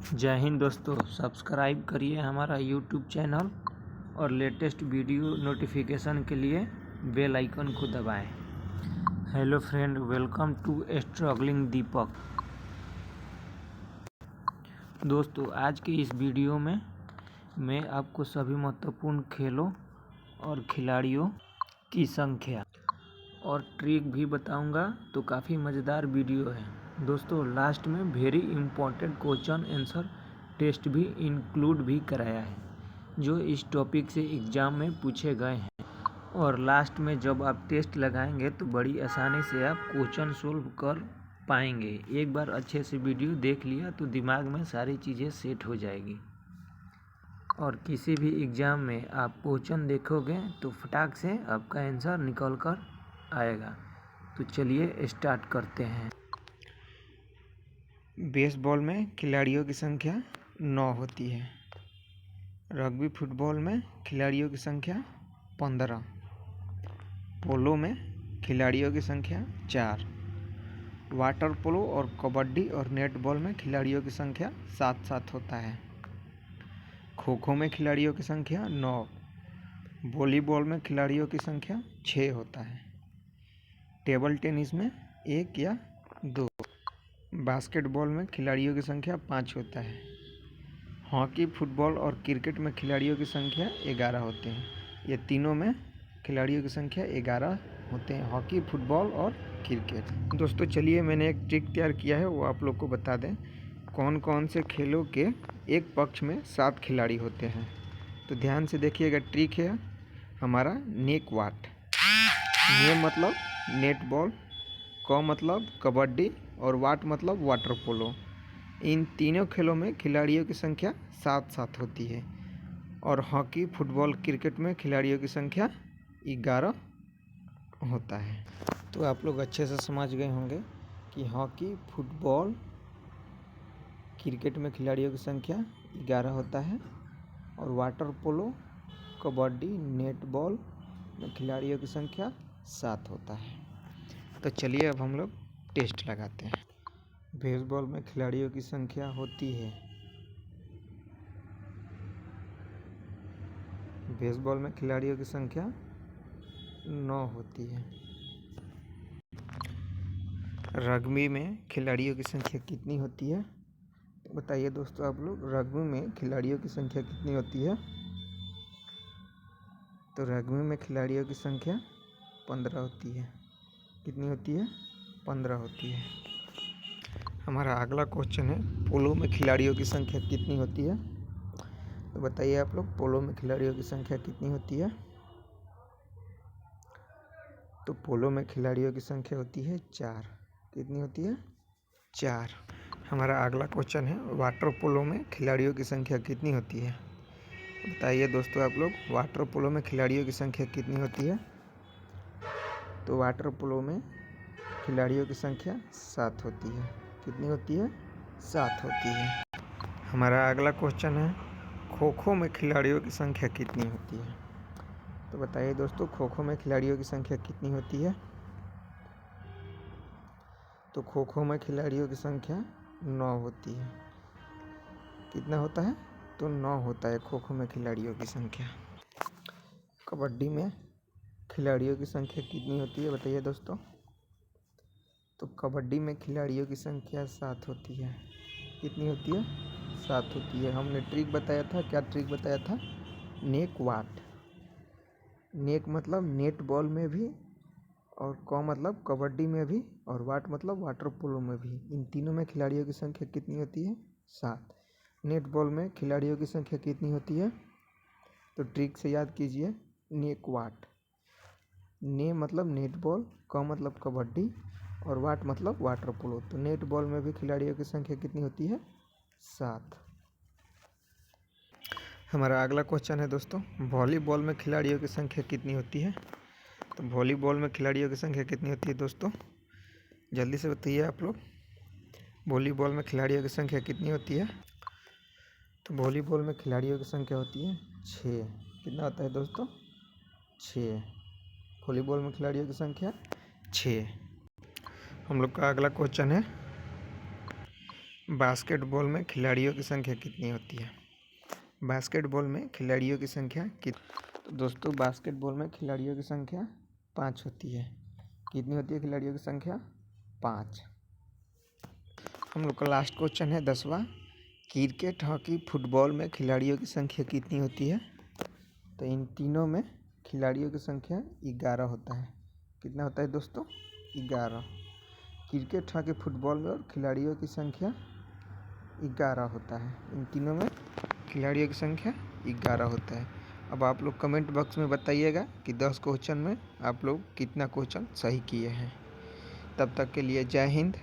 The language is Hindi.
जय हिंद दोस्तों, सब्सक्राइब करिए हमारा यूट्यूब चैनल और लेटेस्ट वीडियो नोटिफिकेशन के लिए बेल आइकन को दबाएं। Hello friend, welcome to struggling Deepak. दोस्तों, आज के इस वीडियो में मैं आपको सभी महत्वपूर्ण खेलों और खिलाड़ियों की संख्या और ट्रिक भी बताऊंगा, तो काफ़ी मज़ेदार वीडियो है। दोस्तों, लास्ट में very important question answer test भी इंक्लूड भी कराया है, जो इस टॉपिक से एग्ज़ाम में पूछे गए हैं। और लास्ट में जब आप टेस्ट लगाएंगे तो बड़ी आसानी से आप क्वेश्चन सोल्व कर पाएंगे। एक बार अच्छे से वीडियो देख लिया तो दिमाग में सारी चीज़ें सेट हो जाएगी और किसी भी एग्ज़ाम में आप क्वेश्चन देखोगे तो फटाक से आपका आंसर निकल कर आएगा। तो चलिए स्टार्ट करते हैं। बेसबॉल में खिलाड़ियों की संख्या 9 होती है। रग्बी फुटबॉल में खिलाड़ियों की संख्या 15। पोलो में खिलाड़ियों की संख्या 4। वाटर पोलो और कबड्डी और नेटबॉल में खिलाड़ियों की संख्या 7-7 होता है। खो खो में खिलाड़ियों की संख्या 9। वॉलीबॉल में खिलाड़ियों की संख्या 6 होता है। टेबल टेनिस में 1 या 2। बास्केटबॉल में खिलाड़ियों की संख्या 5 होता है। हॉकी, फुटबॉल और क्रिकेट में खिलाड़ियों की संख्या 11 होते हैं। ये तीनों में खिलाड़ियों की संख्या 11 होते हैं, हॉकी, फुटबॉल और क्रिकेट। दोस्तों, चलिए मैंने एक ट्रिक तैयार किया है, वो आप लोग को बता दें। कौन कौन से खेलों के एक पक्ष में 7 खिलाड़ी होते हैं, तो ध्यान से देखिएगा। ट्रिक है हमारा नेक वाट। ने मतलब नेट बॉल, क मतलब कबड्डी और वाट मतलब वाटर पोलो। इन तीनों खेलों में खिलाड़ियों की संख्या 7-7 होती है और हॉकी, फुटबॉल, क्रिकेट में खिलाड़ियों की संख्या 11 होता है। तो आप लोग अच्छे से समझ गए होंगे कि हॉकी, फुटबॉल, क्रिकेट में खिलाड़ियों की संख्या 11 होता है और वाटर पोलो, कबड्डी, नेटबॉल में खिलाड़ियों की संख्या 7 होता है। तो चलिए अब हम लोग टेस्ट लगाते हैं। बेसबॉल में खिलाड़ियों की संख्या होती है बेसबॉल में खिलाड़ियों की संख्या 9 होती है। रग्बी में खिलाड़ियों की संख्या कितनी होती है, बताइए दोस्तों आप लोग। रग्बी में खिलाड़ियों की संख्या कितनी होती है? तो रग्बी में खिलाड़ियों की संख्या 15 होती है। कितनी होती है? 15 होती है। हमारा अगला क्वेश्चन है, पोलो में खिलाड़ियों की संख्या कितनी होती है, तो बताइए आप लोग। पोलो में खिलाड़ियों की संख्या कितनी होती है? तो पोलो में खिलाड़ियों की संख्या होती है 4। कितनी होती है? 4। हमारा अगला क्वेश्चन है, वाटर पोलो में खिलाड़ियों की संख्या कितनी होती है, बताइए दोस्तों आप लोग। वाटर पोलो में खिलाड़ियों की संख्या कितनी होती है? तो वाटर पोलो में खिलाड़ियों की संख्या 7 होती है। कितनी होती है? 7 होती है। हमारा अगला क्वेश्चन है, खो खो में खिलाड़ियों की संख्या कितनी होती है, तो बताइए दोस्तों। खो खो में खिलाड़ियों की संख्या कितनी होती है? तो खो खो में खिलाड़ियों की संख्या 9 होती है। कितना होता है? तो 9 होता है खो खो में खिलाड़ियों की संख्या। कबड्डी में खिलाड़ियों की संख्या कितनी होती है, बताइए दोस्तों। तो कबड्डी में खिलाड़ियों की संख्या 7 होती है। कितनी होती है? 7 होती है। हमने ट्रिक बताया था, क्या ट्रिक बताया था? नेक वाट। नेक मतलब नेट बॉल में भी, और क मतलब कबड्डी में भी, और वाट मतलब वाटर पोलो में भी। इन तीनों में खिलाड़ियों की संख्या कितनी होती है? 7। नेट बॉल में खिलाड़ियों की संख्या कितनी होती है, तो ट्रिक से याद कीजिए, नेक वाट। ने मतलब नेट बॉल, क मतलब कबड्डी और वाट मतलब वाटर पोलो। तो नेट बॉल में भी खिलाड़ियों की संख्या कितनी होती है? 7। हमारा अगला क्वेश्चन है दोस्तों, वॉलीबॉल में खिलाड़ियों की संख्या कितनी होती है, तो वॉलीबॉल में खिलाड़ियों की संख्या कितनी होती है दोस्तों? जल्दी से बताइए आप लोग। वॉलीबॉल में खिलाड़ियों की संख्या कितनी होती है? तो वॉलीबॉल में खिलाड़ियों की संख्या होती है 6। कितना होता है दोस्तों? 6। वॉलीबॉल में खिलाड़ियों की संख्या 6। हम लोग का अगला क्वेश्चन है, बास्केटबॉल में खिलाड़ियों की संख्या कितनी होती है? बास्केटबॉल में खिलाड़ियों की संख्या तो दोस्तों बास्केटबॉल में खिलाड़ियों की संख्या 5 होती है। कितनी होती है खिलाड़ियों की संख्या? 5। हम लोग का लास्ट क्वेश्चन है 10वां। क्रिकेट, हॉकी, फुटबॉल में खिलाड़ियों की संख्या कितनी होती है? तो इन तीनों में खिलाड़ियों की संख्या 11 होता है। कितना होता है दोस्तों? 11। क्रिकेट, हॉकी, फुटबॉल में और खिलाड़ियों की संख्या 11 होता है। इन तीनों में खिलाड़ियों की संख्या 11 होता है। अब आप लोग कमेंट बॉक्स में बताइएगा कि 10 क्वेश्चन में आप लोग कितना क्वेश्चन सही किए हैं। तब तक के लिए जय हिंद।